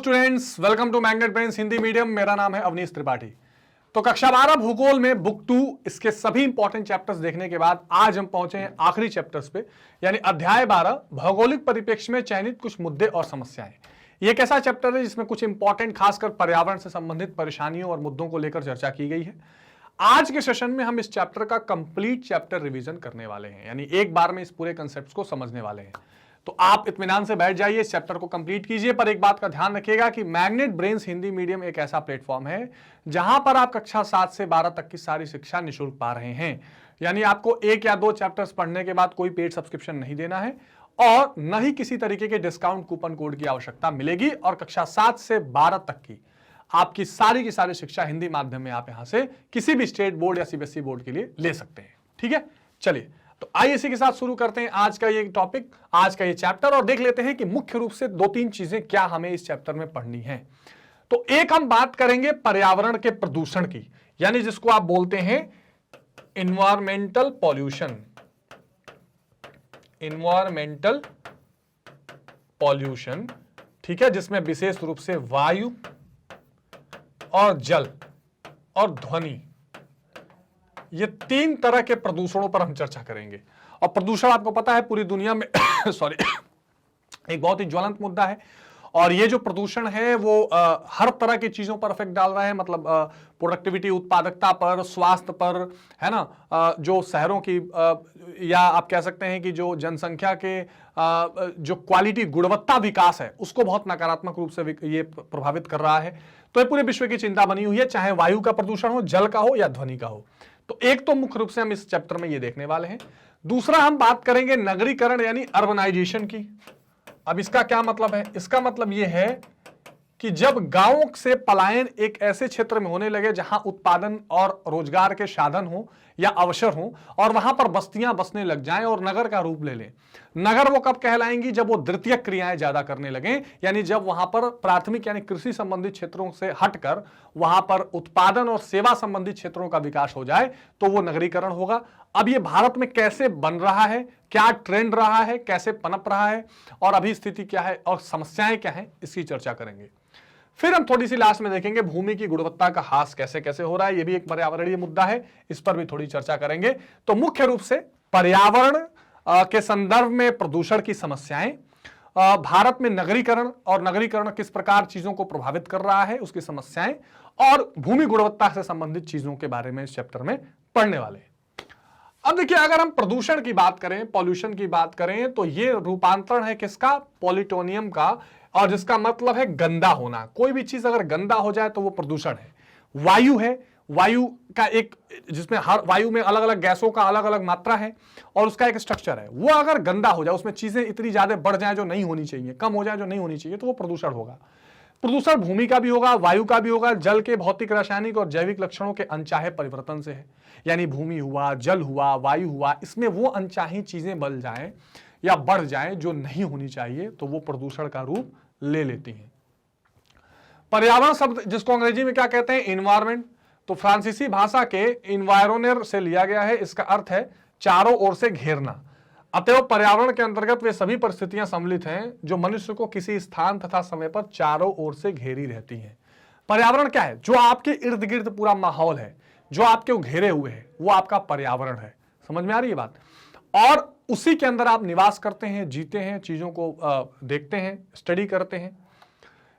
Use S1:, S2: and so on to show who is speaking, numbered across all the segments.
S1: Students, welcome to Magnet Brains Hindi medium. मेरा नाम है अवनीश त्रिपाठी। तो कक्षा 12 भूगोल में बुक 2 इसके सभी इंपॉर्टेंट चैप्टर्स देखने के बाद आज हम पहुंचे हैं आखिरी चैप्टर्स पे, यानी अध्याय 12 भौगोलिक परिप्रेक्ष्य में चयनित कुछ मुद्दे और समस्याएं। ये एक ऐसा चैप्टर है जिसमें कुछ इंपॉर्टेंट खासकर पर्यावरण से संबंधित परेशानियों और मुद्दों को लेकर चर्चा की गई है। आज के सेशन में हम इस चैप्टर का कंप्लीट चैप्टर रिवीजन करने वाले हैं, यानी एक बार में इस पूरे कंसेप्ट को समझने वाले हैं। तो आप इत्मीनान से बैठ जाइए, इस चैप्टर को कंप्लीट कीजिए। पर एक बात का ध्यान रखिएगा कि मैग्नेट ब्रेन्स हिंदी मीडियम एक ऐसा प्लेटफॉर्म है जहां पर आप कक्षा 7 से 12 तक की सारी शिक्षा निःशुल्क पा रहे हैं। यानी आपको एक या दो चैप्टर्स पढ़ने के बाद कोई पेड सब्सक्रिप्शन नहीं देना है और न ही किसी तरीके के डिस्काउंट कूपन कोड की आवश्यकता मिलेगी। और कक्षा 7 से 12 तक की आपकी सारी की सारी शिक्षा हिंदी माध्यम में आप यहां से किसी भी स्टेट बोर्ड या सीबीएसई बोर्ड के लिए ले सकते हैं। ठीक है, चलिए तो आइए इसी के साथ शुरू करते हैं आज का ये टॉपिक, आज का ये चैप्टर, और देख लेते हैं कि मुख्य रूप से दो तीन चीजें क्या हमें इस चैप्टर में पढ़नी है। तो एक हम बात करेंगे पर्यावरण के प्रदूषण की, यानी जिसको आप बोलते हैं इन्वायरमेंटल पॉल्यूशन। इन्वायरमेंटल पॉल्यूशन, ठीक है, जिसमें विशेष रूप से वायु और जल और ध्वनि, ये तीन तरह के प्रदूषणों पर हम चर्चा करेंगे। और प्रदूषण आपको पता है पूरी दुनिया में सॉरी एक बहुत ही ज्वलंत मुद्दा है। और ये जो प्रदूषण है वो हर तरह की चीजों पर इफेक्ट डाल रहा है, मतलब प्रोडक्टिविटी, उत्पादकता पर, स्वास्थ्य पर, है ना, जो शहरों की या आप कह सकते हैं कि जो जनसंख्या के जो क्वालिटी, गुणवत्ता विकास है उसको बहुत नकारात्मक रूप से ये प्रभावित कर रहा है। तो ये पूरे विश्व की चिंता बनी हुई है, चाहे वायु का प्रदूषण हो, जल का हो या ध्वनि का हो। तो एक तो मुख्य रूप से हम इस चैप्टर में ये देखने वाले हैं। दूसरा हम बात करेंगे नगरीकरण यानी अर्बनाइजेशन की। अब इसका क्या मतलब है? इसका मतलब यह है कि जब गांवों से पलायन एक ऐसे क्षेत्र में होने लगे जहां उत्पादन और रोजगार के साधन हो या अवसर हो और वहां पर बस्तियां बसने लग जाएं और नगर का रूप ले लें। नगर वो कब कहलाएंगी? जब वो द्वितीयक क्रियाएं ज्यादा करने लगे, यानी जब वहां पर प्राथमिक यानी कृषि संबंधित क्षेत्रों से हटकर वहां पर उत्पादन और सेवा संबंधित क्षेत्रों का विकास हो जाए तो वो नगरीकरण होगा। अब ये भारत में कैसे बन रहा है, क्या ट्रेंड रहा है, कैसे पनप रहा है और अभी स्थिति क्या है और समस्याएं क्या है, इसकी चर्चा करेंगे। फिर हम थोड़ी सी लास्ट में देखेंगे भूमि की गुणवत्ता का ह्रास कैसे कैसे हो रहा है, ये भी एक पर्यावरणीय मुद्दा है, इस पर भी थोड़ी चर्चा करेंगे। तो मुख्य रूप से पर्यावरण के संदर्भ में प्रदूषण की समस्याएं, भारत में नगरीकरण और नगरीकरण किस प्रकार चीजों को प्रभावित कर रहा है उसकी समस्याएं, और भूमि गुणवत्ता से संबंधित चीजों के बारे में इस चैप्टर में पढ़ने वाले हैं। अब देखिए, अगर हम प्रदूषण की बात करें, पॉल्यूशन की बात करें, तो ये रूपांतरण है किसका? पॉलिटोनियम का, और जिसका मतलब है गंदा होना। कोई भी चीज अगर गंदा हो जाए तो वो प्रदूषण है। वायु है, वायु का एक, जिसमें हर वायु में अलग अलग गैसों का अलग अलग मात्रा है और उसका एक स्ट्रक्चर है, वो अगर गंदा हो जाए, उसमें चीजें इतनी ज्यादा बढ़ जाए जो नहीं होनी चाहिए, कम हो जाए जो नहीं होनी चाहिए, तो वो प्रदूषण होगा। प्रदूषण भूमि का भी होगा, वायु का भी होगा, जल के भौतिक, रासायनिक और जैविक लक्षणों के अनचाहे परिवर्तन से है। यानी भूमि हुआ, जल हुआ, वायु हुआ, इसमें वो अनचाही चीजें बल जाएं या बढ़ जाएं जो नहीं होनी चाहिए, तो वो प्रदूषण का रूप ले लेती हैं। पर्यावरण शब्द जिसको अंग्रेजी में क्या कहते हैं? एनवायरमेंट। तो फ्रांसीसी भाषा के इन्वायरोनेर से लिया गया है। इसका अर्थ है चारों ओर से घेरना। अतएव पर्यावरण के अंतर्गत वे सभी परिस्थितियां सम्मिलित हैं जो मनुष्य को किसी स्थान तथा समय पर चारों ओर से घेरी रहती हैं। पर्यावरण क्या है? जो आपके इर्द गिर्द पूरा माहौल है, जो आपके घेरे हुए है, वो आपका पर्यावरण है। समझ में आ रही है बात? और उसी के अंदर आप निवास करते हैं, जीते हैं, चीजों को देखते हैं, स्टडी करते हैं।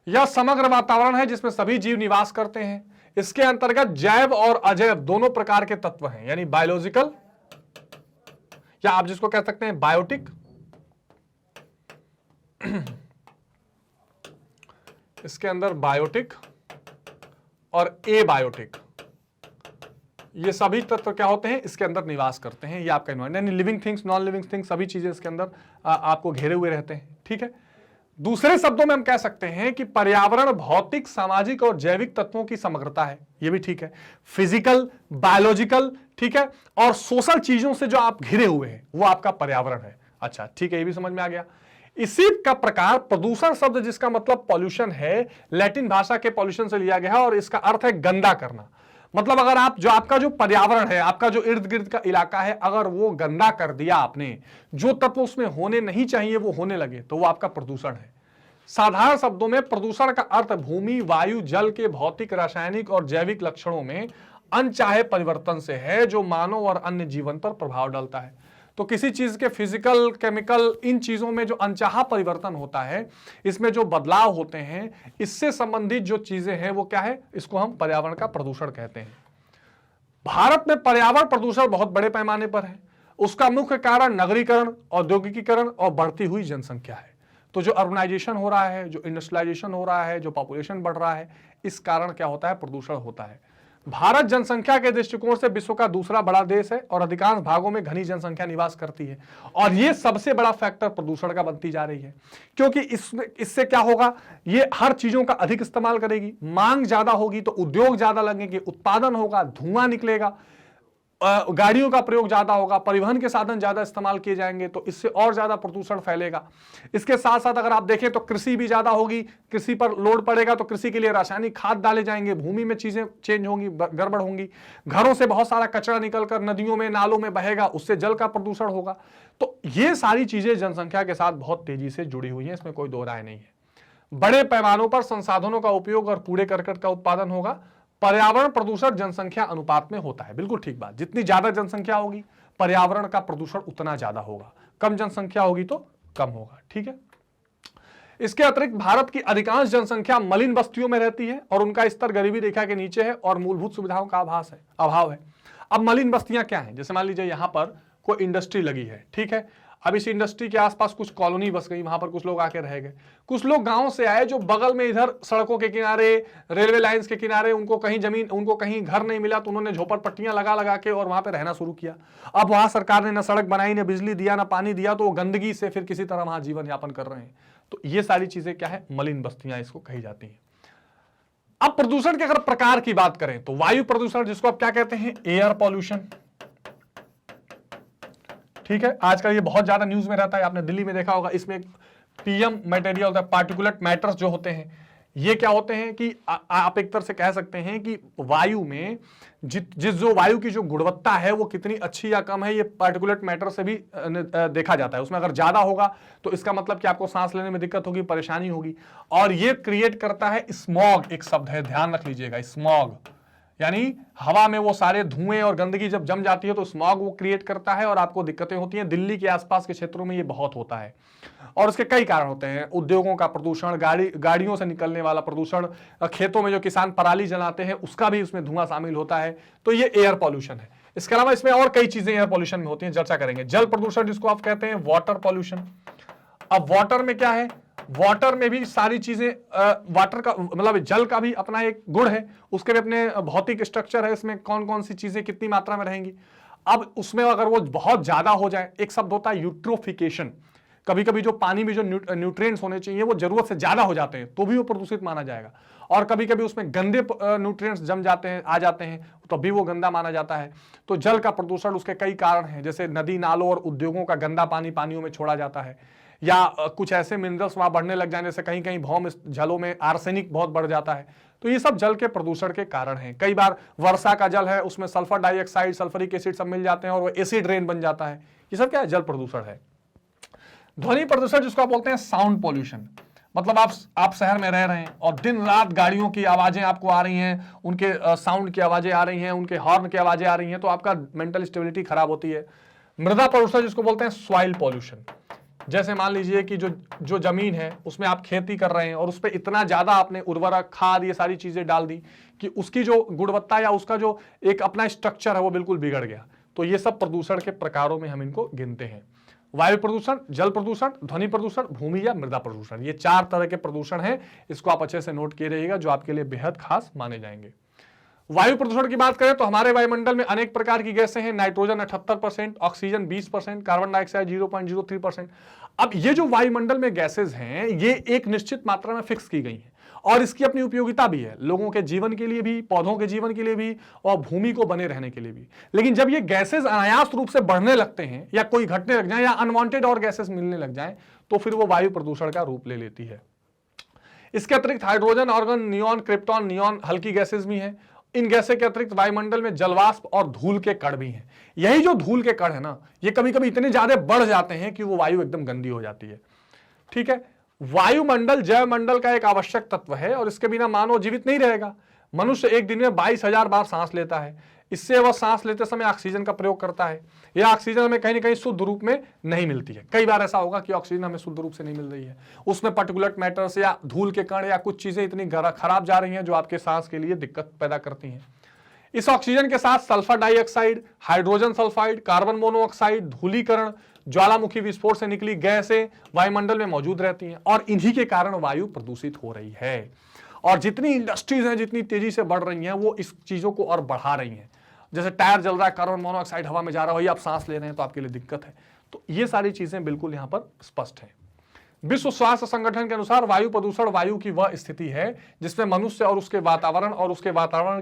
S1: यह समग्र वातावरण है जिसमें सभी जीव निवास करते हैं। इसके अंतर्गत जैव और अजैव दोनों प्रकार के तत्व हैं, यानी बायोलॉजिकल, या आप जिसको कह सकते हैं बायोटिक, इसके अंदर बायोटिक और एबायोटिक, ये सभी तत्व क्या होते हैं? इसके अंदर निवास करते हैं। ये आपका एनवायरमेंट, यानी living things, non living things, सभी चीजें इसके अंदर आपको घेरे हुए रहते हैं। ठीक है, दूसरे शब्दों में हम कह सकते हैं कि पर्यावरण भौतिक, सामाजिक और जैविक तत्वों की समग्रता है। ये भी ठीक है, फिजिकल, बायोलॉजिकल, ठीक है, और सोशल चीजों से जो आप घिरे हुए हैं वो आपका पर्यावरण है। अच्छा, ठीक है, ये भी समझ में आ गया। इसी का प्रकार प्रदूषण शब्द जिसका मतलब पॉल्यूशन है, लैटिन भाषा के पॉल्यूशन से लिया गया है और इसका अर्थ है गंदा करना। मतलब अगर आप जो आपका जो पर्यावरण है, आपका जो इर्द गिर्द का इलाका है, अगर वो गंदा कर दिया आपने, जो तत्व उसमें होने नहीं चाहिए वो होने लगे, तो वो आपका प्रदूषण है। साधारण शब्दों में प्रदूषण का अर्थ भूमि, वायु, जल के भौतिक, रासायनिक और जैविक लक्षणों में अनचाहे परिवर्तन से है जो मानव और अन्य जीवन पर प्रभाव डालता है। तो किसी चीज के फिजिकल, केमिकल, इन चीजों में जो अनचाहा परिवर्तन होता है, इसमें जो बदलाव होते हैं, इससे संबंधित जो चीजें हैं वो क्या है, इसको हम पर्यावरण का प्रदूषण कहते हैं। भारत में पर्यावरण प्रदूषण बहुत बड़े पैमाने पर है। उसका मुख्य कारण नगरीकरण, औद्योगिकीकरण और बढ़ती हुई जनसंख्या है। तो जो अर्बनाइजेशन हो रहा है, जो इंडस्ट्रियलाइजेशन हो रहा है, जो पॉपुलेशन बढ़ रहा है, इस कारण क्या होता है, प्रदूषण होता है। भारत जनसंख्या के दृष्टिकोण से विश्व का दूसरा बड़ा देश है और अधिकांश भागों में घनी जनसंख्या निवास करती है, और ये सबसे बड़ा फैक्टर प्रदूषण का बनती जा रही है। क्योंकि इससे क्या होगा, ये हर चीजों का अधिक इस्तेमाल करेगी, मांग ज्यादा होगी तो उद्योग ज्यादा लगेंगे, उत्पादन होगा, धुआं निकलेगा, गाड़ियों का प्रयोग ज्यादा होगा, परिवहन के साधन ज्यादा इस्तेमाल किए जाएंगे, तो इससे और ज्यादा प्रदूषण फैलेगा। इसके साथ साथ अगर आप देखें तो कृषि भी ज्यादा होगी, कृषि पर लोड पड़ेगा तो कृषि के लिए रासायनिक खाद डाले जाएंगे, भूमि में चीजें चेंज होंगी, गड़बड़ होंगी, घरों से बहुत सारा कचरा निकलकर नदियों में, नालों में बहेगा, उससे जल का प्रदूषण होगा। तो ये सारी चीजें जनसंख्या के साथ बहुत तेजी से जुड़ी हुई है, इसमें कोई दो राय नहीं है। बड़े पैमानों पर संसाधनों का उपयोग और कूड़े करकट का उत्पादन होगा। पर्यावरण प्रदूषण जनसंख्या अनुपात में होता है, बिल्कुल ठीक बात। जितनी ज्यादा जनसंख्या होगी पर्यावरण का प्रदूषण उतना ज्यादा होगा, कम जनसंख्या होगी तो कम होगा, ठीक है। इसके अतिरिक्त भारत की अधिकांश जनसंख्या मलिन बस्तियों में रहती है और उनका स्तर गरीबी रेखा के नीचे है और मूलभूत सुविधाओं का अभाव है। अब मलिन बस्तियां क्या हैं, जैसे मान लीजिए यहां पर कोई इंडस्ट्री लगी है, ठीक है, अब इस इंडस्ट्री के आसपास कुछ कॉलोनी बस गई, वहां पर कुछ लोग आके रह गए। कुछ लोग गांव से आए जो बगल में इधर सड़कों के किनारे, रेलवे लाइंस के किनारे, उनको कहीं जमीन, उनको कहीं घर नहीं मिला तो उन्होंने झोपड़पट्टियां लगा के और वहां पे रहना शुरू किया। अब वहां सरकार ने न सड़क बनाई, न बिजली दिया, न पानी दिया, तो वो गंदगी से फिर किसी तरह वहां जीवन यापन कर रहे हैं। तो ये सारी चीजें क्या है, मलिन बस्तियां इसको कही जाती हैं। अब प्रदूषण के अगर प्रकार की बात करें तो वायु प्रदूषण, जिसको आप क्या कहते हैं, एयर पॉल्यूशन, ठीक है, आजकल ये बहुत ज्यादा न्यूज में रहता है, आपने दिल्ली में देखा होगा। इसमें पीएम मटेरियल होता है, पार्टिकुलेट मैटर्स जो होते हैं, ये क्या होते हैं कि आप एक तरह से कह सकते हैं कि वायु में जिस जो वायु की जो गुणवत्ता है वो कितनी अच्छी या कम है, ये पार्टिकुलेट मैटर से भी देखा जाता है। उसमें अगर ज्यादा होगा तो इसका मतलब कि आपको सांस लेने में दिक्कत होगी, परेशानी होगी, और ये क्रिएट करता है स्मॉग, एक शब्द है, ध्यान रख लीजिएगा, स्मॉग, यानी हवा में वो सारे धुएं और गंदगी जब जम जाती है तो स्मॉग वो क्रिएट करता है और आपको दिक्कतें होती हैं। दिल्ली के आसपास के क्षेत्रों में ये बहुत होता है और उसके कई कारण होते हैं, उद्योगों का प्रदूषण, गाड़ियों से निकलने वाला प्रदूषण, खेतों में जो किसान पराली जलाते हैं उसका भी उसमें धुआं शामिल होता है, तो ये एयर पॉल्यूशन है। इसके अलावा इसमें और कई चीजें एयर पॉल्यूशन में होती हैं, चर्चा करेंगे। जल प्रदूषण, जिसको आप कहते हैं वाटर पॉल्यूशन। अब वाटर में क्या है, वाटर में भी सारी चीजें, वाटर का मतलब जल का भी अपना एक गुण है, उसके भी अपने भौतिक स्ट्रक्चर है, इसमें कौन कौन सी चीजें कितनी मात्रा में रहेंगी। अब उसमें अगर वो बहुत ज्यादा हो जाए, एक शब्द होता है यूट्रोफिकेशन, कभी कभी जो पानी में जो न्यूट्रिएंट्स होने चाहिए वो जरूरत से ज्यादा हो जाते हैं तो भी वो प्रदूषित माना जाएगा, और कभी कभी उसमें गंदे न्यूट्रिएंट्स जम जाते हैं, आ जाते हैं, तो भी वो गंदा माना जाता है। तो जल का प्रदूषण, उसके कई कारण हैं, जैसे नदी नालों और उद्योगों का गंदा पानी पानियों में छोड़ा जाता है, या कुछ ऐसे मिनरल्स वहां बढ़ने लग जाने से कहीं कहीं भौम जलों में आर्सेनिक बहुत बढ़ जाता है, तो ये सब जल के प्रदूषण के कारण हैं। कई बार वर्षा का जल है, उसमें सल्फर डाइऑक्साइड, सल्फरिक एसिड सब मिल जाते हैं और वो एसिड रेन बन जाता है, ये सब क्या है, जल प्रदूषण है। ध्वनि प्रदूषण, जिसको आप बोलते हैं साउंड पॉल्यूशन, मतलब आप शहर में रह रहे हैं और दिन रात गाड़ियों की आवाजें आपको आ रही हैं, उनके साउंड की आवाजें आ रही हैं, उनके हॉर्न की आवाजें आ रही हैं, तो आपका मेंटल स्टेबिलिटी खराब होती है। मृदा प्रदूषण, जिसको बोलते हैं सॉइल पॉल्यूशन, जैसे मान लीजिए कि जो जमीन है उसमें आप खेती कर रहे हैं और उस पर इतना ज्यादा आपने उर्वरक, खाद, ये सारी चीजें डाल दी कि उसकी जो गुणवत्ता या उसका जो एक अपना स्ट्रक्चर है वो बिल्कुल बिगड़ गया, तो ये सब प्रदूषण के प्रकारों में हम इनको गिनते हैं। वायु प्रदूषण, जल प्रदूषण, ध्वनि प्रदूषण, भूमि या मृदा प्रदूषण, ये 4 तरह के प्रदूषण हैं, इसको आप अच्छे से नोट किए रहिएगा, जो आपके लिए बेहद खास माने जाएंगे। वायु प्रदूषण की बात करें तो हमारे वायुमंडल में अनेक प्रकार की गैसें हैं, नाइट्रोजन 78%, ऑक्सीजन 20%, कार्बन डाइऑक्साइड 0.03%। अब ये जो वायुमंडल में गैसेज हैं ये एक निश्चित मात्रा में फिक्स की गई हैं और इसकी अपनी उपयोगिता भी है, लोगों के जीवन के लिए भी, पौधों के जीवन के लिए भी और भूमि को बने रहने के लिए भी। लेकिन जब ये गैसेज अनायास रूप से बढ़ने लगते हैं या कोई घटने लग जाए या अनवांटेड और गैसेज मिलने लग जाए तो फिर वो वायु प्रदूषण का रूप ले लेती है। इसके अतिरिक्त hydrogen, organ, neon, krypton, neon हल्की गैसेज भी हैं। इन गैसें के अतिरिक्त वायुमंडल में जलवाष्प और धूल के कण भी हैं। यही जो धूल के कण है ना, ये कभी कभी इतने ज्यादा बढ़ जाते हैं कि वो वायु एकदम गंदी हो जाती है, ठीक है। वायुमंडल जैवमंडल का एक आवश्यक तत्व है और इसके बिना मानव जीवित नहीं रहेगा। मनुष्य एक दिन में 22,000 बार सांस लेता है। इससे वह सांस लेते समय ऑक्सीजन का प्रयोग करता है। यह ऑक्सीजन हमें कहीं ना कहीं शुद्ध रूप में नहीं मिलती है। कई बार ऐसा होगा कि ऑक्सीजन हमें शुद्ध रूप से नहीं मिल रही है, उसमें पार्टिकुलेट मैटर्स या धूल के कण या कुछ चीजें इतनी खराब जा रही हैं जो आपके सांस के लिए दिक्कत पैदा करती हैं। इस ऑक्सीजन के साथ sulphur dioxide, hydrogen sulphide, carbon monoxide, धूलीकरण, ज्वालामुखी विस्फोट से निकली गैसें वायुमंडल में मौजूद रहती हैं और इन्हीं के कारण वायु प्रदूषित हो रही है। और जितनी इंडस्ट्रीज हैं जितनी तेजी से बढ़ रही हैं वो इस चीजों को और बढ़ा रही हैं। जैसे टायर जल रहा है, कार्बन मोनोऑक्साइड हवा में जा रहा है, आप सांस ले रहे हैं तो आपके लिए दिक्कत है। तो ये सारी चीजें बिल्कुल यहां पर स्पष्ट है। विश्व स्वास्थ्य संगठन के अनुसार वायु प्रदूषण वायु की वह स्थिति है जिसमें मनुष्य और उसके वातावरण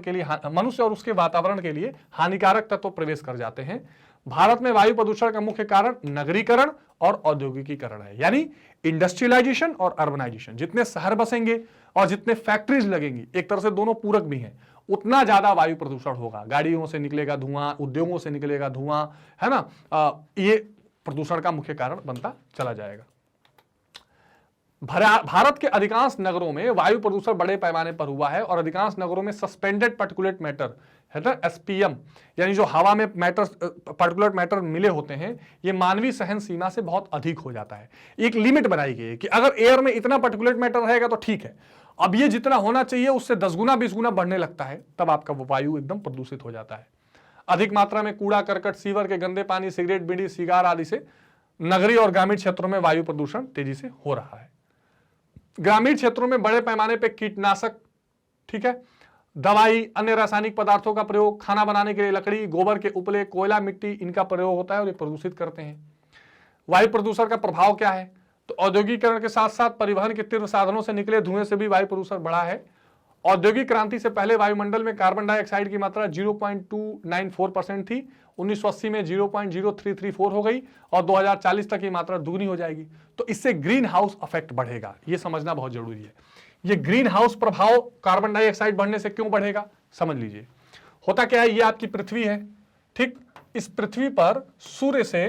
S1: के लिए हानिकारक तत्व प्रवेश कर जाते हैं। भारत में वायु प्रदूषण का मुख्य कारण नगरीकरण और औद्योगिकीकरण है, यानी इंडस्ट्रियलाइजेशन और अर्बनाइजेशन। जितने शहर बसेंगे और जितने फैक्ट्रीज लगेंगी, एक तरह से दोनों पूरक भी हैं, उतना ज्यादा वायु प्रदूषण होगा। गाड़ियों से निकलेगा धुआं, उद्योगों से निकलेगा धुआं, है ना, ये प्रदूषण का मुख्य कारण बनता चला जाएगा। भारत के अधिकांश नगरों में वायु प्रदूषण बड़े पैमाने पर हुआ है और अधिकांश नगरों में सस्पेंडेड पार्टिकुलेट मैटर है ना, एसपीएम, यानी जो हवा में मैटर पार्टिकुलेट मैटर मिले होते हैं, ये मानवीय सहन सीमा से बहुत अधिक हो जाता है। एक लिमिट बनाई गई है कि अगर एयर में इतना पार्टिकुलेट मैटर रहेगा तो ठीक है, अब ये जितना होना चाहिए उससे 10 गुना 20 गुना बढ़ने लगता है, तब आपका वायु एकदम प्रदूषित हो जाता है। अधिक मात्रा में कूड़ा करकट, सीवर के गंदे पानी, सिगरेट, बीड़ी, सिगार आदि से नगरीय और ग्रामीण क्षेत्रों में वायु प्रदूषण तेजी से हो रहा है। ग्रामीण क्षेत्रों में बड़े पैमाने पर कीटनाशक, ठीक है, दवाई, अन्य रासायनिक पदार्थों का प्रयोग, खाना बनाने के लिए लकड़ी, गोबर के उपले, कोयला, मिट्टी, इनका प्रयोग होता है और ये प्रदूषित करते हैं। वायु प्रदूषण का प्रभाव क्या है? तो औद्योगिकीकरण के साथ साथ परिवहन के तीव्र साधनों से निकले धुएं से भी वायु प्रदूषण बढ़ा है। औद्योगिक क्रांति से पहले वायुमंडल में कार्बन डाइऑक्साइड की मात्रा 0.294% थी। 1980 में 0.0334 हो गई और 2040 तक ये मात्रा दुगनी हो जाएगी। तो इससे ग्रीन हाउस इफेक्ट बढ़ेगा, ये समझना बहुत जरूरी है। ये ग्रीन हाउस प्रभाव कार्बन डाइऑक्साइड बढ़ने से क्यों बढ़ेगा, समझ लीजिए। होता क्या है, ये आपकी पृथ्वी है, ठीक, इस पृथ्वी पर सूर्य से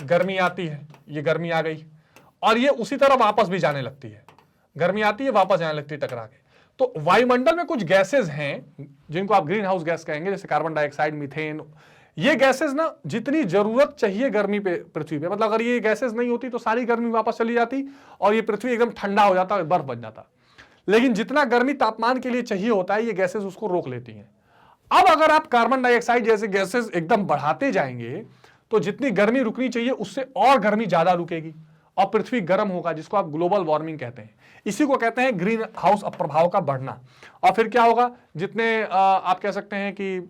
S1: गर्मी आती है, ये गर्मी आ गई और ये उसी तरह वापस भी जाने लगती है। गर्मी आती है, वापस जाने लगती है टकरा के। तो वायुमंडल में कुछ गैसेज हैं जिनको आप ग्रीन हाउस गैस कहेंगे, जैसे कार्बन डाइऑक्साइड, मीथेन। ये गैसेज ना जितनी जरूरत चाहिए गर्मी पे पृथ्वी पे, मतलब अगर ये गैसेज नहीं होती तो सारी गर्मी वापस चली जाती और ये पृथ्वी एकदम ठंडा हो जाता, बर्फ बन जाता। लेकिन जितना गर्मी तापमान के लिए चाहिए होता है, ये गैसेज उसको रोक लेती हैं। अब अगर आप कार्बन डाइऑक्साइड जैसे गैसेज एकदम बढ़ाते जाएंगे तो जितनी गर्मी रुकनी चाहिए उससे और गर्मी ज्यादा रुकेगी और पृथ्वी गर्म होगा, जिसको आप ग्लोबल वार्मिंग कहते हैं। इसी को कहते हैं ग्रीन हाउस प्रभाव का बढ़ना। और फिर क्या होगा, जितने आप कह सकते हैं कि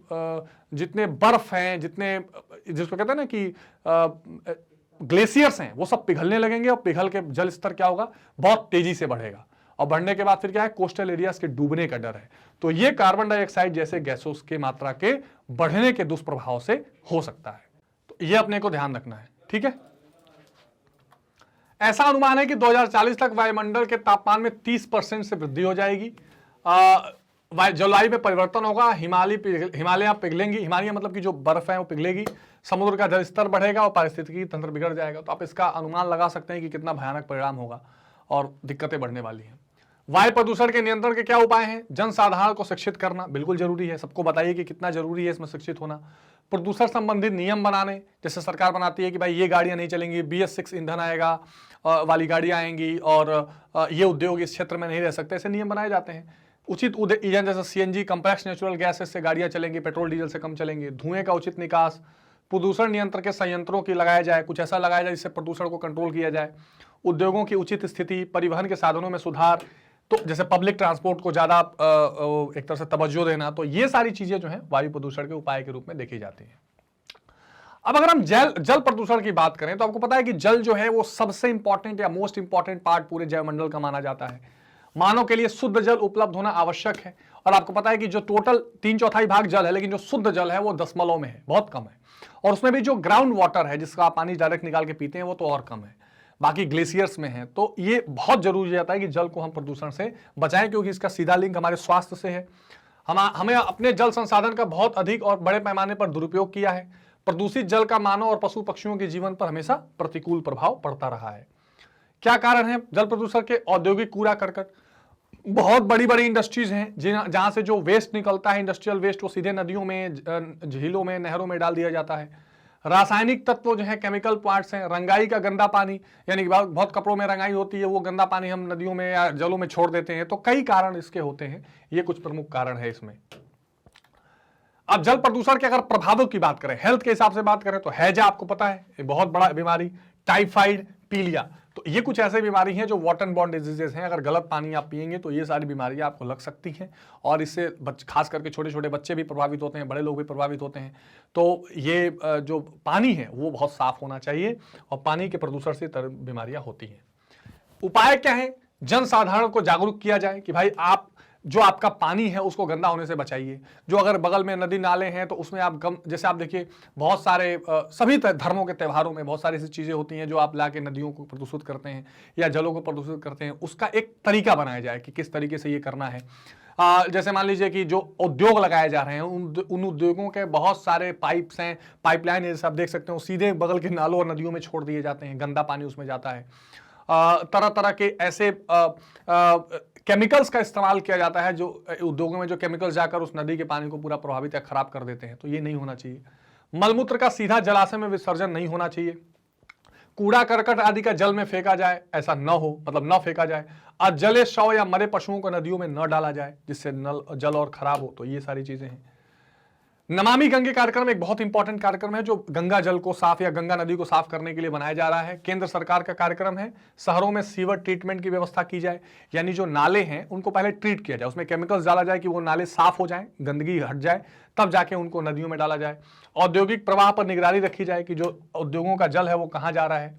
S1: जितने बर्फ हैं, जितने जिसको कहते हैं ना कि ग्लेशियर्स हैं, वो सब पिघलने लगेंगे और पिघल के जल स्तर क्या होगा, बहुत तेजी से बढ़ेगा और बढ़ने के बाद फिर क्या है, कोस्टल एरियाज के डूबने का डर है। तो ये कार्बन डाइऑक्साइड जैसे गैसों के मात्रा के बढ़ने के दुष्प्रभाव से हो सकता है। तो ये अपने को ध्यान रखना है, ठीक है। ऐसा अनुमान है कि 2040 तक वायुमंडल के तापमान में 30% से वृद्धि हो जाएगी। जलवायु में परिवर्तन होगा, हिमालय पिघलेंगी, हिमालय मतलब कि जो बर्फ है वो पिघलेगी, समुद्र का जल स्तर बढ़ेगा और पारिस्थितिकी तंत्र बिगड़ जाएगा। तो आप इसका अनुमान लगा सकते हैं कि कितना भयानक परिणाम होगा और दिक्कतें बढ़ने वाली हैं। वायु प्रदूषण के नियंत्रण के क्या उपाय हैं? जनसाधारण को शिक्षित करना बिल्कुल जरूरी है। सबको बताइए कि कितना जरूरी है इसमें शिक्षित होना। प्रदूषण संबंधित नियम बनाने, जैसे सरकार बनाती है कि भाई ये गाड़ियां नहीं चलेंगी, BS6 ईंधन आएगा वाली गाड़ियां आएंगी और ये उद्योग इस क्षेत्र में नहीं रह सकते, ऐसे नियम बनाए जाते हैं। उचित ईंधन जैसे CNG, कंप्रेस्ड नेचुरल गैसेस से गाड़ियां चलेंगी, पेट्रोल डीजल से कम चलेंगे। धुएं का उचित निकास, प्रदूषण नियंत्रण के संयंत्रों की लगाया जाए, कुछ ऐसा लगाया जाए जिससे प्रदूषण को कंट्रोल किया जाए। उद्योगों की उचित स्थिति, परिवहन के साधनों में सुधार, तो जैसे पब्लिक ट्रांसपोर्ट को ज्यादा एक तरह से तवज्जो देना। तो ये सारी चीजें जो हैं वायु प्रदूषण के उपाय के रूप में देखी जाती हैं। अब अगर हम जल प्रदूषण की बात करें तो आपको पता है कि जल जो है वो सबसे इंपॉर्टेंट या मोस्ट इंपॉर्टेंट पार्ट पूरे जैवमंडल का माना जाता है। मानव के लिए शुद्ध जल उपलब्ध होना आवश्यक है और आपको पता है कि जो टोटल 3/4 भाग जल है, लेकिन जो शुद्ध जल है वो दशमलव में है, बहुत कम है। और उसमें भी जो ग्राउंड वाटर है, जिसका आप पानी डायरेक्ट निकाल के पीते हैं, वो तो और कम है, बाकी ग्लेशियर्स में है। तो ये बहुत जरूरी हो जाता है कि जल को हम प्रदूषण से बचाएं, क्योंकि इसका सीधा लिंक हमारे स्वास्थ्य से है। हमें अपने जल संसाधन का बहुत अधिक और बड़े पैमाने पर दुरुपयोग किया है। प्रदूषित जल का मानव और पशु पक्षियों के जीवन पर हमेशा प्रतिकूल प्रभाव पड़ता रहा है। क्या कारण है जल प्रदूषण के? औद्योगिक कूड़ा करकट, बहुत बड़ी बड़ी इंडस्ट्रीज हैं जहां से जो वेस्ट निकलता है, इंडस्ट्रियल वेस्ट, वो सीधे नदियों में, झीलों में, नहरों में डाल दिया जाता है। रासायनिक तत्व जो है, केमिकल पार्ट्स हैं, रंगाई का गंदा पानी, यानी कि बहुत कपड़ों में रंगाई होती है, वो गंदा पानी हम नदियों में या जलों में छोड़ देते हैं। तो कई कारण इसके होते हैं, ये कुछ प्रमुख कारण है इसमें। अब जल प्रदूषण के अगर प्रभावों की बात करें, हेल्थ के हिसाब से बात करें, तो हैजा आपको पता है ये बहुत बड़ा बीमारी, टाइफाइड, पीलिया, तो ये कुछ ऐसे बीमारी हैं जो वाटर बॉर्न डिजीजेस हैं। अगर गलत पानी आप पिएंगे तो ये सारी बीमारियां आपको लग सकती हैं, और इससे खास करके छोटे छोटे बच्चे भी प्रभावित होते हैं, बड़े लोग भी प्रभावित होते हैं। तो ये जो पानी है वो बहुत साफ होना चाहिए, और पानी के प्रदूषण से बीमारियां होती हैं। उपाय क्या है? जनसाधारण को जागरूक किया जाए कि भाई आप जो आपका पानी है उसको गंदा होने से बचाइए। जो अगर बगल में नदी नाले हैं तो उसमें आप जैसे आप देखिए बहुत सारे सभी धर्मों के त्योहारों में बहुत सारी ऐसी चीजें होती हैं जो आप लाके नदियों को प्रदूषित करते हैं या जलों को प्रदूषित करते हैं। उसका एक तरीका बनाया जाए कि किस तरीके से ये करना है। जैसे मान लीजिए कि जो उद्योग लगाए जा रहे हैं उन उद्योगों के बहुत सारे पाइप्स हैं, पाइपलाइन जैसे आप देख सकते हो, सीधे बगल के नालों और नदियों में छोड़ दिए जाते हैं, गंदा पानी उसमें जाता है। तरह तरह के ऐसे केमिकल्स का इस्तेमाल किया जाता है जो उद्योगों में, जो केमिकल्स जाकर उस नदी के पानी को पूरा प्रभावित या खराब कर देते हैं। तो ये नहीं होना चाहिए। मलमूत्र का सीधा जलाशय में विसर्जन नहीं होना चाहिए। कूड़ा करकट आदि का जल में फेंका जाए, ऐसा न हो, मतलब न फेंका जाए। अजले शव या मरे पशुओं को नदियों में न डाला जाए जिससे जल और खराब हो। तो ये सारी चीजें हैं। नमामि गंगे कार्यक्रम एक बहुत इंपॉर्टेंट कार्यक्रम है जो गंगा जल को साफ या गंगा नदी को साफ करने के लिए बनाया जा रहा है। केंद्र सरकार का कार्यक्रम है। शहरों में सीवर ट्रीटमेंट की व्यवस्था की जाए, यानी जो नाले हैं उनको पहले ट्रीट किया जाए, उसमें केमिकल्स डाला जाए कि वो नाले साफ हो जाएं, गंदगी हट जाए, तब जाके उनको नदियों में डाला जाए। औद्योगिक प्रवाह पर निगरानी रखी जाए कि जो उद्योगों का जल है वो कहाँ जा रहा है।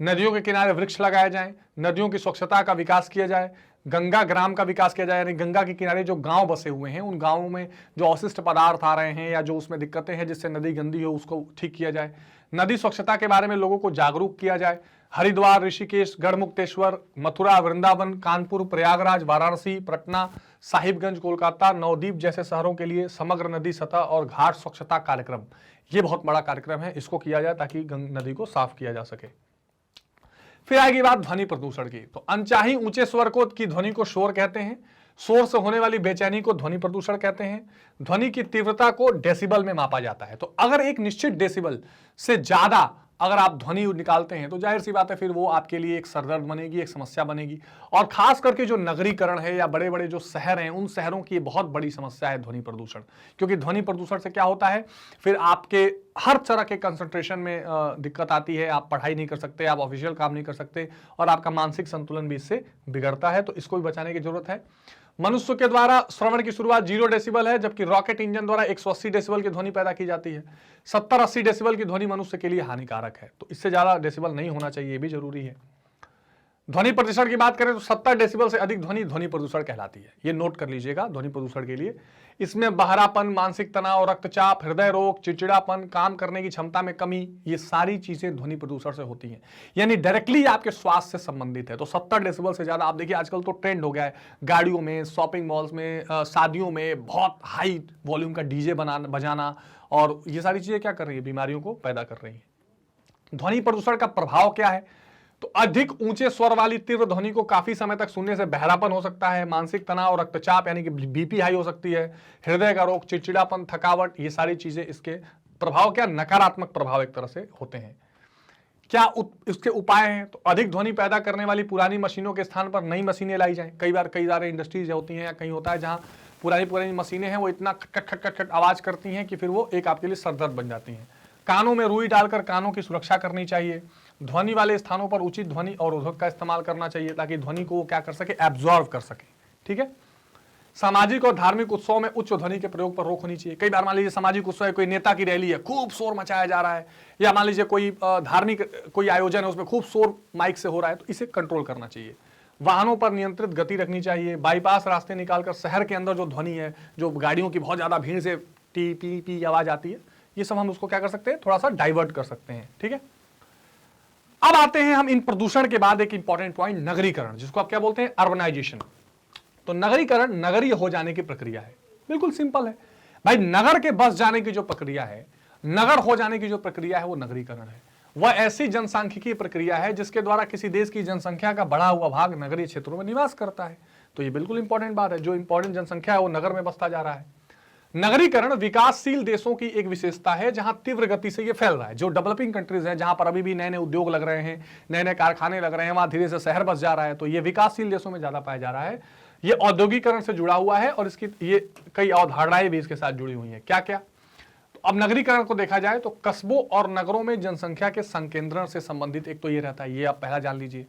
S1: नदियों के किनारे वृक्ष लगाए जाएं, नदियों की स्वच्छता का विकास किया जाए, गंगा ग्राम का विकास किया जाए, यानी गंगा के किनारे जो गांव बसे हुए हैं उन गांवों में जो अवशिष्ट पदार्थ आ रहे हैं या जो उसमें दिक्कतें हैं जिससे नदी गंदी हो उसको ठीक किया जाए। नदी स्वच्छता के बारे में लोगों को जागरूक किया जाए। हरिद्वार, ऋषिकेश, गढ़मुक्तेश्वर, मथुरा, वृंदावन, कानपुर, प्रयागराज, वाराणसी, पटना, साहिबगंज, कोलकाता, नवद्वीप जैसे शहरों के लिए समग्र नदी सतह और घाट स्वच्छता कार्यक्रम, ये बहुत बड़ा कार्यक्रम है, इसको किया जाए ताकि नदी को साफ किया जा सके। फिर आएगी बात ध्वनि प्रदूषण की। तो अनचाही ऊंचे स्वर को की ध्वनि को शोर कहते हैं। शोर से होने वाली बेचैनी को ध्वनि प्रदूषण कहते हैं। ध्वनि की तीव्रता को डेसिबल में मापा जाता है। तो अगर एक निश्चित डेसिबल से ज्यादा अगर आप ध्वनि निकालते हैं तो जाहिर सी बात है फिर वो आपके लिए एक सरदर्द बनेगी, एक समस्या बनेगी। और खास करके जो नगरीकरण है या बड़े बड़े जो शहर हैं उन शहरों की बहुत बड़ी समस्या है ध्वनि प्रदूषण। क्योंकि ध्वनि प्रदूषण से क्या होता है, फिर आपके हर तरह के कंसंट्रेशन में दिक्कत आती है। आप पढ़ाई नहीं कर सकते, आप ऑफिशियल काम नहीं कर सकते, और आपका मानसिक संतुलन भी इससे बिगड़ता है। तो इसको भी बचाने की जरूरत है। मनुष्य के द्वारा श्रवण की शुरुआत 0 डेसिबल है, जबकि रॉकेट इंजन द्वारा 180 डेसिबल की ध्वनि पैदा की जाती है। 70-80 डेसिबल की ध्वनि मनुष्य के लिए हानिकारक है। तो इससे ज्यादा डेसिबल नहीं होना चाहिए, ये भी जरूरी है। ध्वनि प्रदूषण की बात करें तो 70 डेसिबल से अधिक ध्वनि ध्वनि प्रदूषण कहलाती है। ये नोट कर लीजिएगा ध्वनि प्रदूषण के लिए। इसमें बहरापन, मानसिक तनाव, रक्तचाप, हृदय रोग, चिड़चिड़ापन, काम करने की क्षमता में कमी, ये सारी चीजें ध्वनि प्रदूषण से होती हैं, यानी डायरेक्टली आपके स्वास्थ्य से संबंधित है। तो 70 डेसिबल से ज्यादा, आप देखिए आजकल तो ट्रेंड हो गया है गाड़ियों में, शॉपिंग मॉल्स में, शादियों में बहुत हाई वॉल्यूम का डीजे बजाना, और ये सारी चीजें क्या कर रही है, बीमारियों को पैदा कर रही है। ध्वनि प्रदूषण का प्रभाव क्या है? तो अधिक ऊंचे स्वर वाली तीव्र ध्वनि को काफी समय तक सुनने से बहरापन हो सकता है, मानसिक तनाव और रक्तचाप यानी कि बीपी हाई हो सकती है, हृदय का रोग, चिड़चिड़ापन, थकावट, ये सारी चीजें इसके प्रभाव क्या, नकारात्मक प्रभाव एक तरह से होते हैं। क्या इसके उपाय हैं? तो अधिक ध्वनि पैदा करने वाली पुरानी मशीनों के स्थान पर नई मशीनें लाई जाएं। कई सारे इंडस्ट्रीज होती हैं या कहीं होता है जहां पुरानी मशीनें हैं वो इतना खट आवाज करती हैं कि फिर वो एक आपके लिए सरदर्द बन जाती हैं। कानों में रुई डालकर कानों की सुरक्षा करनी चाहिए। ध्वनि वाले स्थानों पर उचित ध्वनि अवरोधक का इस्तेमाल करना चाहिए ताकि ध्वनि को क्या कर सके, एब्जॉर्व कर सके। ठीक है। सामाजिक और धार्मिक उत्सवों में उच्च ध्वनि के प्रयोग पर रोक होनी चाहिए। कई बार मान लीजिए सामाजिक उत्सव है, कोई नेता की रैली है, खूब शोर मचाया जा रहा है, या मान लीजिए कोई धार्मिक कोई आयोजन है उसमें खूब शोर माइक से हो रहा है, तो इसे कंट्रोल करना चाहिए। वाहनों पर नियंत्रित गति रखनी चाहिए। बाईपास रास्ते निकालकर शहर के अंदर जो ध्वनि है, जो गाड़ियों की बहुत ज्यादा भीड़ से टी पी पी आवाज आती है, ये सब हम उसको क्या कर सकते हैं, थोड़ा सा डाइवर्ट कर सकते हैं। ठीक है। अब आते हैं हम इन प्रदूषण के बाद एक इंपॉर्टेंट पॉइंट, नगरीकरण, जिसको आप क्या बोलते हैं, अर्बनाइजेशन। तो नगरीकरण नगरीय हो जाने की प्रक्रिया है। बिल्कुल सिंपल है भाई, नगर के बस जाने की जो प्रक्रिया है, नगर हो जाने की जो प्रक्रिया है, वो नगरीकरण है। वह ऐसी जनसांख्यिकीय प्रक्रिया है जिसके द्वारा किसी देश की जनसंख्या का बढ़ा हुआ भाग नगरीय क्षेत्रों में निवास करता है। तो ये बिल्कुल इंपॉर्टेंट बात है, जो इंपॉर्टेंट जनसंख्या है वो नगर में बसता जा रहा है। नगरीकरण विकासशील देशों की एक विशेषता है जहां तीव्र गति से ये फैल रहा है। जो डेवलपिंग कंट्रीज हैं, जहां पर अभी भी नए नए उद्योग लग रहे हैं, नए नए कारखाने लग रहे हैं, वहां धीरे से शहर बस जा रहा है। तो ये विकासशील देशों में ज्यादा पाया जा रहा है। ये औद्योगिकरण से जुड़ा हुआ है और इसकी ये कई अवधारणाएं भी इसके साथ जुड़ी हुई हैं। क्या क्या? तो अब नगरीकरण को देखा जाए तो कस्बों और नगरों में जनसंख्या के संकेंद्रण से संबंधित एक तो ये रहता है, ये आप पहला जान लीजिए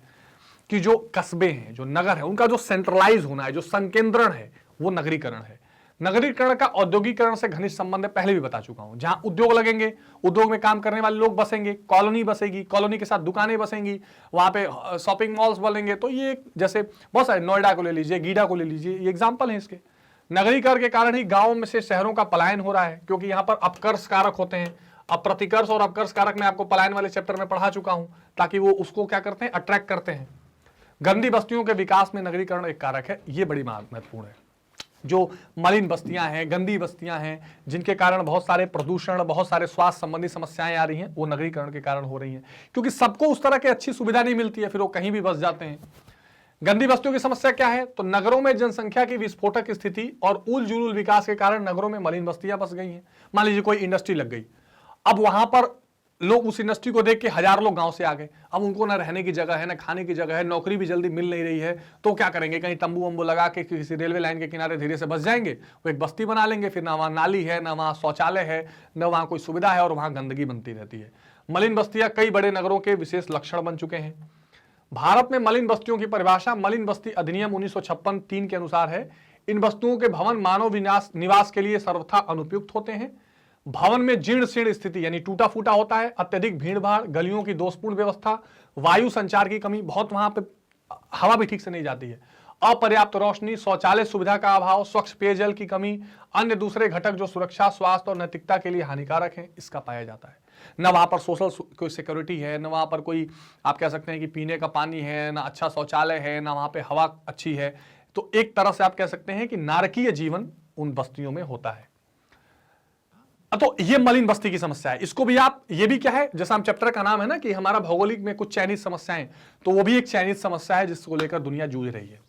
S1: कि जो कस्बे हैं, जो नगर है, उनका जो सेंट्रलाइज होना है, जो संकेंद्रण है, वो नगरीकरण है। नगरीकरण का औद्योगिकरण से घनिष्ठ संबंध है, पहले भी बता चुका हूं। जहां उद्योग लगेंगे, उद्योग में काम करने वाले लोग बसेंगे, कॉलोनी बसेगी, कॉलोनी के साथ दुकानें बसेंगी, वहां पे शॉपिंग मॉल्स बनेंगे। तो ये जैसे बहुत सारे, नोएडा को ले लीजिए, गीडा को ले लीजिए, ये एग्जाम्पल है इसके। नगरीकरण के कारण ही गांवों में से शहरों का पलायन हो रहा है, क्योंकि यहाँ पर अपकर्ष कारक होते हैं। अब प्रतिकर्ष और अपकर्ष कारक मैं आपको पलायन वाले चैप्टर में पढ़ा चुका हूं, ताकि वो उसको क्या करते हैं, अट्रैक्ट करते हैं। गंदी बस्तियों के विकास में नगरीकरण एक कारक है, ये बड़ी महत्वपूर्ण है। जो मलिन बस्तियां हैं, गंदी बस्तियां हैं, जिनके कारण बहुत सारे प्रदूषण, बहुत सारे स्वास्थ्य संबंधी समस्याएं आ रही हैं, वो नगरीकरण के कारण हो रही हैं, क्योंकि सबको उस तरह की अच्छी सुविधा नहीं मिलती है, फिर वो कहीं भी बस जाते हैं। गंदी बस्तियों की समस्या क्या है? तो नगरों में जनसंख्या की विस्फोटक स्थिति और उल जुलूल विकास के कारण नगरों में मलिन बस्तियां बस गई हैं। मान लीजिए कोई इंडस्ट्री लग गई, अब वहां पर लोग उस इंडस्ट्री को देख के हजार लोग गांव से आ गए। अब उनको ना रहने की जगह है, ना खाने की जगह है, नौकरी भी जल्दी मिल नहीं रही है, तो क्या करेंगे? कहीं तंबू वंबू लगा के किसी रेलवे लाइन के किनारे धीरे से बस जाएंगे, वो एक बस्ती बना लेंगे। फिर ना वहाँ नाली है, ना वहाँ शौचालय है, ना वहाँ कोई सुविधा है, और वहाँ गंदगी बनती रहती है। मलिन बस्तियां कई बड़े नगरों के विशेष लक्षण बन चुके हैं। भारत में मलिन बस्तियों की परिभाषा मलिन बस्ती अधिनियम 1956(3) के अनुसार है। इन बस्तियों के भवन मानव निवास के लिए सर्वथा अनुपयुक्त होते हैं। भवन में जीर्ण शीर्ण स्थिति यानी टूटा फूटा होता है, अत्यधिक भीड़ भाड़, गलियों की दोषपूर्ण व्यवस्था, वायु संचार की कमी, बहुत वहां पे हवा भी ठीक से नहीं जाती है, अपर्याप्त रोशनी, शौचालय सुविधा का अभाव, स्वच्छ पेयजल की कमी, अन्य दूसरे घटक जो सुरक्षा, स्वास्थ्य और नैतिकता के लिए हानिकारक हैं, इसका पाया जाता है। न वहां पर सोशल कोई सिक्योरिटी है, न वहां पर कोई आप कह सकते हैं कि पीने का पानी है, न अच्छा शौचालय है, न वहां पे हवा अच्छी है। तो एक तरह से आप कह सकते हैं कि नारकीय जीवन उन बस्तियों में होता है। तो ये मलिन बस्ती की समस्या है। इसको भी आप, ये भी क्या है, जैसा हम चैप्टर का नाम है ना कि हमारा भौगोलिक में कुछ चाइनीज समस्याएं, तो वो भी एक चाइनीज समस्या है जिसको लेकर दुनिया जूझ रही है।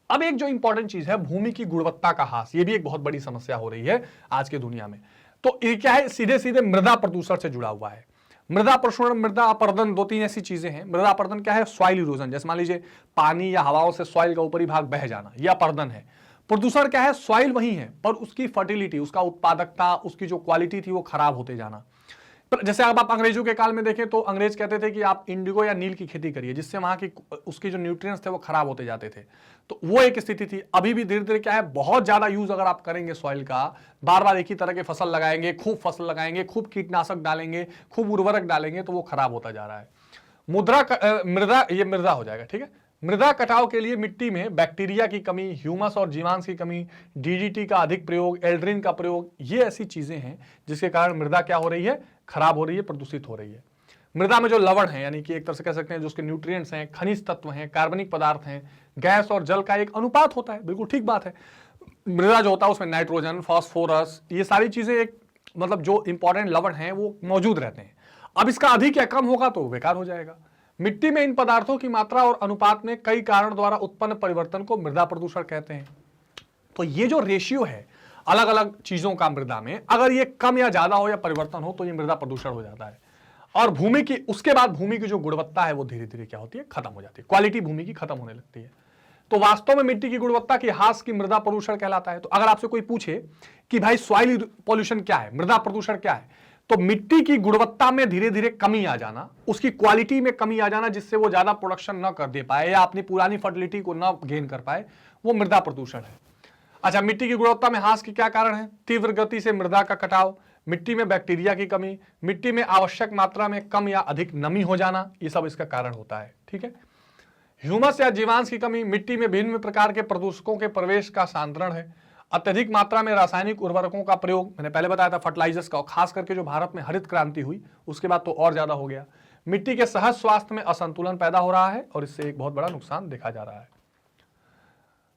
S1: अब एक जो इंपॉर्टेंट चीज है, भूमि की गुणवत्ता का ह्रास, ये भी एक बहुत बड़ी समस्या हो रही है आज के दुनिया में। तो ये क्या है, सीधे सीधे मृदा प्रदूषण से जुड़ा हुआ है। मृदा प्रदूषण, मृदा अपरदन, दो तीन ऐसी चीजें हैं। मृदा अपरदन क्या है? सॉइल इरोजन, जैसे मान लीजिए पानी या हवाओं से सॉइल का ऊपरी भाग बह जाना, यह अपरदन है। प्रदूषण क्या है? सॉइल वही है पर उसकी फर्टिलिटी, उसका उत्पादकता, उसकी जो क्वालिटी थी वो खराब होते जाना। जैसे अब आप अंग्रेजों के काल में देखें तो अंग्रेज कहते थे कि आप इंडिगो या नील की खेती करिए, जिससे वहां की उसकी जो न्यूट्रिएंट्स थे वो खराब होते जाते थे। तो वो एक स्थिति थी। अभी भी धीरे धीरे क्या है, बहुत ज्यादा यूज अगर आप करेंगे सॉइल का, बार बार एक ही तरह के फसल लगाएंगे, खूब फसल लगाएंगे, खूब कीटनाशक डालेंगे, खूब उर्वरक डालेंगे, तो वो खराब होता जा रहा है। मृदा, ये मृदा हो जाएगा, ठीक है। मृदा कटाव के लिए मिट्टी में बैक्टीरिया की कमी, ह्यूमस और जीवांश की कमी, डीडीटी का अधिक प्रयोग, एल्ड्रिन का प्रयोग, ये ऐसी चीजें हैं जिसके कारण मृदा क्या हो रही है, खराब हो रही है, प्रदूषित हो रही है। मृदा में जो लवण है, यानी कि एक तरह से कह सकते हैं जो उसके न्यूट्रिएंट्स हैं, खनिज तत्व हैं, कार्बनिक पदार्थ हैं, गैस और जल का एक अनुपात होता है, बिल्कुल ठीक बात है। मृदा जो होता है उसमें नाइट्रोजन, फास्फोरस, ये सारी चीजें एक मतलब जो इंपॉर्टेंट लवण हैं वो मौजूद रहते हैं। अब इसका अधिक या कम होगा तो बेकार हो जाएगा। मिट्टी में इन पदार्थों की मात्रा और अनुपात में कई कारण द्वारा उत्पन्न परिवर्तन को मृदा प्रदूषण कहते हैं। तो ये जो रेशियो है अलग अलग चीजों का मृदा में, अगर ये कम या ज्यादा हो या परिवर्तन हो तो ये मृदा प्रदूषण हो जाता है। और भूमि की, उसके बाद भूमि की जो गुणवत्ता है वो धीरे धीरे क्या होती है, खत्म हो जाती है, क्वालिटी भूमि की खत्म होने लगती है। तो वास्तव में मिट्टी की गुणवत्ता की ह्रास की मृदा प्रदूषण कहलाता है। तो अगर आपसे कोई पूछे कि भाई सॉइल पॉल्यूशन क्या है, मृदा प्रदूषण क्या है, तो मिट्टी की गुणवत्ता में धीरे धीरे कमी आ जाना, उसकी क्वालिटी में कमी आ जाना, जिससे वो ज्यादा प्रोडक्शन न कर दे पाए या अपनी पुरानी फर्टिलिटी को न गेन कर पाए, वो मृदा प्रदूषण है। अच्छा, मिट्टी की गुणवत्ता में ह्रास के क्या कारण है? तीव्र गति से मृदा का कटाव, मिट्टी में बैक्टीरिया की कमी, मिट्टी में आवश्यक मात्रा में कम या अधिक नमी हो जाना, ये सब इसका कारण होता है, ठीक है। ह्यूमस या जीवांश की कमी, मिट्टी में भिन्न प्रकार के प्रदूषकों के प्रवेश का सांद्रण है, अत्यधिक मात्रा में रासायनिक उर्वरकों का प्रयोग, मैंने पहले बताया था फर्टिलाइजर्स का, खास करके जो भारत में हरित क्रांति हुई उसके बाद तो और ज्यादा हो गया। मिट्टी के सहज स्वास्थ्य में असंतुलन पैदा हो रहा है और इससे एक बहुत बड़ा नुकसान देखा जा रहा है।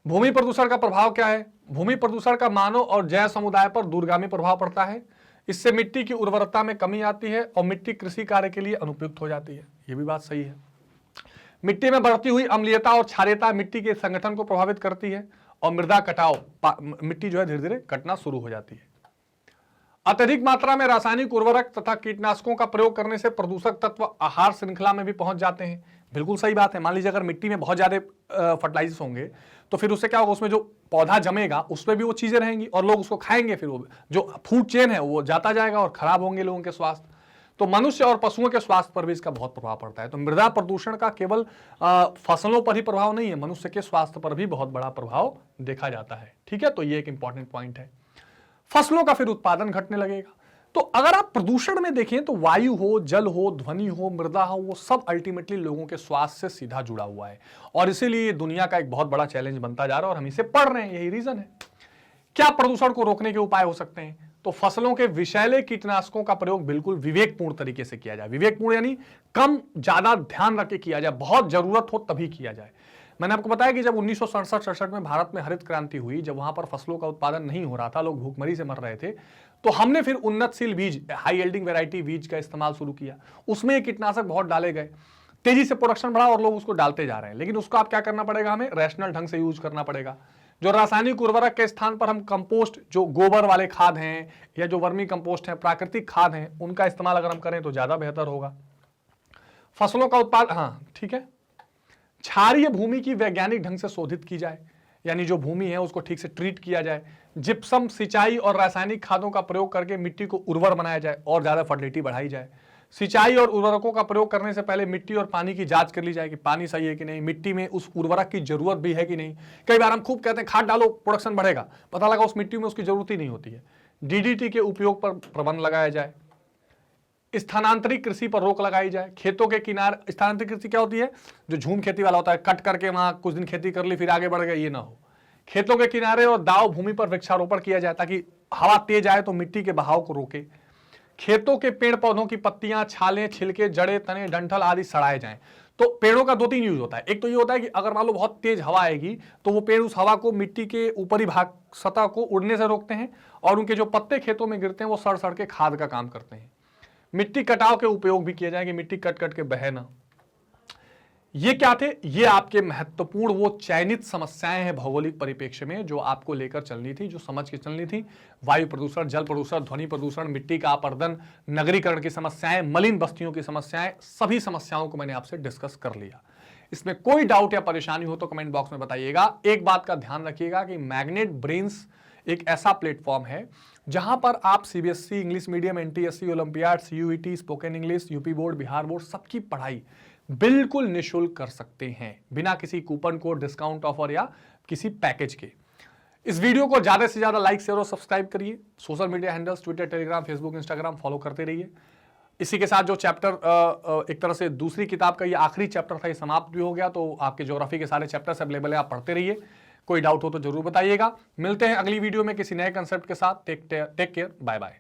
S1: भूमि प्रदूषण का प्रभाव क्या है? भूमि प्रदूषण का मानव और जैव समुदाय पर दूरगामी प्रभाव पड़ता है। इससे मिट्टी की उर्वरता में कमी आती है और मिट्टी कृषि कार्य के लिए अनुपयुक्त हो जाती है। ये भी बात सही है। मिट्टी में बढ़ती हुई अम्लीयता और क्षारीयता मिट्टी के संगठन को प्रभावित करती है और मृदा कटाव, मिट्टी जो है धीरे धीरे कटना शुरू हो जाती है। अत्यधिक मात्रा में रासायनिक उर्वरक तथा कीटनाशकों का प्रयोग करने से प्रदूषक तत्व आहार श्रृंखला में भी पहुंच जाते हैं। बिल्कुल सही बात है। मान लीजिए अगर मिट्टी में बहुत ज्यादा फर्टिलाइजर्स होंगे तो फिर उससे क्या होगा, उसमें जो पौधा जमेगा उसमें भी वो चीजें रहेंगी और लोग उसको खाएंगे, फिर वो जो फूड चेन है वो जाता जाएगा और खराब होंगे लोगों के स्वास्थ्य। तो मनुष्य और पशुओं के स्वास्थ्य पर भी इसका बहुत प्रभाव पड़ता है। तो मृदा प्रदूषण का केवल फसलों पर ही प्रभाव नहीं है, मनुष्य के स्वास्थ्य पर भी बहुत बड़ा प्रभाव देखा जाता है। ठीक है, तो ये एक इंपॉर्टेंट पॉइंट है। फसलों का फिर उत्पादन घटने लगेगा। तो अगर आप प्रदूषण में देखें तो वायु हो, जल हो, ध्वनि हो, मृदा हो, वो सब अल्टीमेटली लोगों के स्वास्थ्य से सीधा जुड़ा हुआ है और इसीलिए दुनिया का एक बहुत बड़ा चैलेंज बनता जा रहा है और हम इसे पढ़ रहे हैं। यही रीजन है। क्या प्रदूषण को रोकने के उपाय हो सकते हैं? तो फसलों के विषैले कीटनाशकों का प्रयोग बिल्कुल विवेकपूर्ण तरीके से किया जाए। विवेकपूर्ण यानी कम ज्यादा ध्यान रख के किया जाए, बहुत जरूरत हो तभी किया जाए। मैंने आपको बताया कि जब 1967-68 में भारत में हरित क्रांति हुई, जब वहां पर फसलों का उत्पादन नहीं हो रहा था, लोग भूखमरी से मर रहे थे, तो हमने फिर उन्नतशील बीज, हाई यील्डिंग वैरायटी बीज का इस्तेमाल शुरू किया। उसमें कीटनाशक बहुत डाले गए, तेजी से प्रोडक्शन बढ़ा और लोग उसको डालते जा रहे हैं। लेकिन उसको आप क्या करना पड़ेगा, हमें रैशनल ढंग से यूज करना पड़ेगा। जो रासायनिक उर्वरक के स्थान पर हम कंपोस्ट, जो गोबर वाले खाद हैं या जो वर्मी कंपोस्ट हैं, प्राकृतिक खाद हैं, उनका इस्तेमाल अगर हम करें तो ज्यादा बेहतर होगा। फसलों का उत्पादन, हाँ ठीक है, क्षारीय भूमि की वैज्ञानिक ढंग से शोधित की जाए, यानी जो भूमि है उसको ठीक से ट्रीट किया जाए। जिप्सम, सिंचाई और रासायनिक खादों का प्रयोग करके मिट्टी को उर्वर बनाया जाए और ज्यादा फर्टिलिटी बढ़ाई जाए। सिंचाई और उर्वरकों का प्रयोग करने से पहले मिट्टी और पानी की जांच कर ली जाए कि पानी सही है कि नहीं, मिट्टी में उस उर्वरक की जरूरत भी है कि नहीं। कई बार हम खूब कहते हैं खाद डालो प्रोडक्शन बढ़ेगा, पता लगा उस मिट्टी में उसकी जरूरत ही नहीं होती है। डीडीटी के उपयोग पर प्रतिबंध लगाया जाए। स्थानांतरित कृषि पर रोक लगाई जाए। खेतों के किनारे, स्थानांतरित कृषि क्या होती है, जो झूम खेती वाला होता है, कट करके वहां कुछ दिन खेती कर ली फिर आगे बढ़ गए, ये ना हो। खेतों के किनारे और दाव भूमि पर वृक्षारोपण किया जाए ताकि हवा तेज आए तो मिट्टी के बहाव को रोके। खेतों के पेड़ पौधों की पत्तियां, छालें, छिलके, जड़े, तने, डंठल आदि सड़ाए जाएं। तो पेड़ों का 2-3 यूज होता है। एक तो ये होता है कि अगर मान लो बहुत तेज हवा आएगी तो वो पेड़ उस हवा को, मिट्टी के ऊपरी भाग, सतह को उड़ने से रोकते हैं और उनके जो पत्ते खेतों में गिरते हैं वो सड़ सड़ के खाद का काम करते हैं। मिट्टी कटाव के उपयोग भी किए जाए कि मिट्टी कट कट के बहे ना। ये क्या थे, ये आपके महत्वपूर्ण वो चयनित समस्याएं हैं भौगोलिक परिप्रेक्ष्य में जो आपको लेकर चलनी थी, जो समझ के चलनी थी। वायु प्रदूषण, जल प्रदूषण, ध्वनि प्रदूषण, मिट्टी का अपरदन, नगरीकरण की समस्याएं, मलिन बस्तियों की समस्याएं, सभी समस्याओं को मैंने आपसे डिस्कस कर लिया। इसमें कोई डाउट या परेशानी हो तो कमेंट बॉक्स में बताइएगा। एक बात का ध्यान रखिएगा कि मैग्नेट ब्रेन्स एक ऐसा प्लेटफॉर्म है जहां पर आप CBSE, English medium, NTSC, olympiad, CUET, spoken English, UP board, Bihar board, सबकी पढ़ाई बिल्कुल निःशुल्क कर सकते हैं बिना किसी कूपन कोड, डिस्काउंट ऑफर या किसी पैकेज के। इस वीडियो को ज्यादा से ज्यादा लाइक, शेयर और सब्सक्राइब करिए। Social media handles Twitter, Telegram, Facebook, Instagram follow करते रहिए। इसी के साथ जो चैप्टर, एक तरह से दूसरी किताब का ये आखिरी चैप्टर था, ये समाप्त भी हो गया, तो आपके ज्योग्राफी के सारे चैप्टर्स अवेलेबल है, आप पढ़ते रहिए। कोई डाउट हो तो जरूर बताइएगा। मिलते हैं अगली वीडियो में किसी नए कंसेप्ट के साथ। Take care, bye bye.